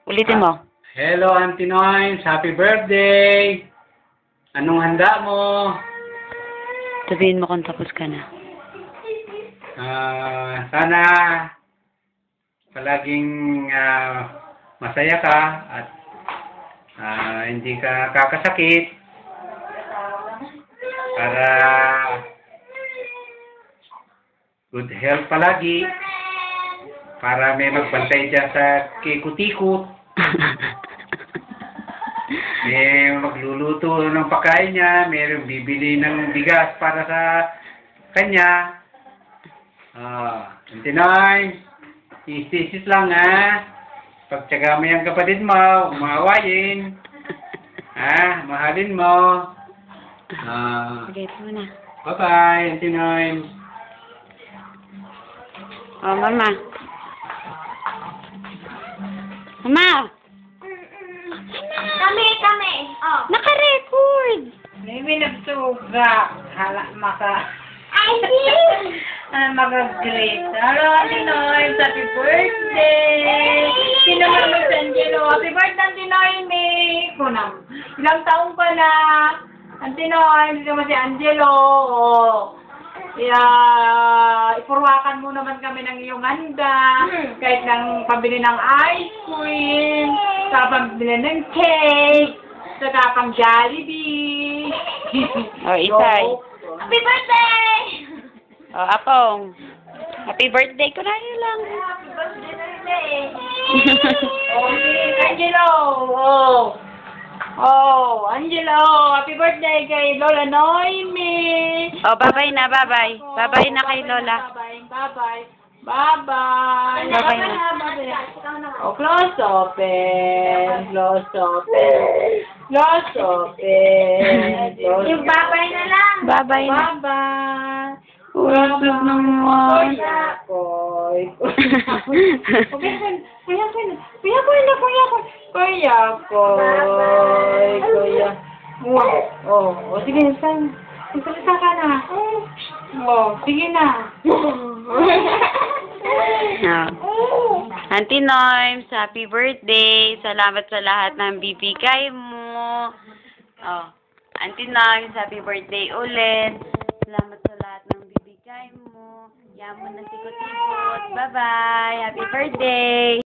Ulitin mo. Hello, Auntie Noyes. Happy birthday! Anong handa mo? Sabihin mo kung tapos ka na. Sana palaging masaya ka at hindi ka kakasakit para good health palagi para may magbantay dyan sa kikot-ikot. May magluluto ng pagkain niya, may bibili ng bigas para sa kanya. Antinay, isis lang pagtsaga mo yung kapatid mo, umawayin. Mahalin mo. Sige, ito na. Bye-bye, Antinay. Oh, Mama. Mama! Kami. Oh. Naka-record! May nagsuga. Hala, I see. mag-great. Hello, Tinoy. Happy birthday. Sino man mo si Angelo? Happy birthday, Tinoy. May kunam. Ilang taong ka na? Tinoy, hindi naman si Angelo. Ipurwakan mo naman kami ng iyong handa. Kahit ng pambili ng ice cream, sa pambili ng cake, saka pang Jollibee. Oh, Itay. Happy birthday! Oh, Apong. Happy birthday ko na yun lang. Happy birthday! Angelo! Angelo! Happy birthday kay Lola Noemi! Oh, bye-bye na, bye-bye. Bye-bye na kay Lola. Bye-bye. Bye-bye na. Oh, close open. Yung babay na lang. Bye-bye na. Bye-bye. Ulag naman. Sige, salita ka na. Sige na. Auntie Norms, happy birthday. Salamat sa lahat ng bibigay mo. Oh, Auntie Norms, happy birthday ulit. Salamat sa lahat ng bibigay mo. Yaman na sikot-ikot. Bye-bye. Happy birthday.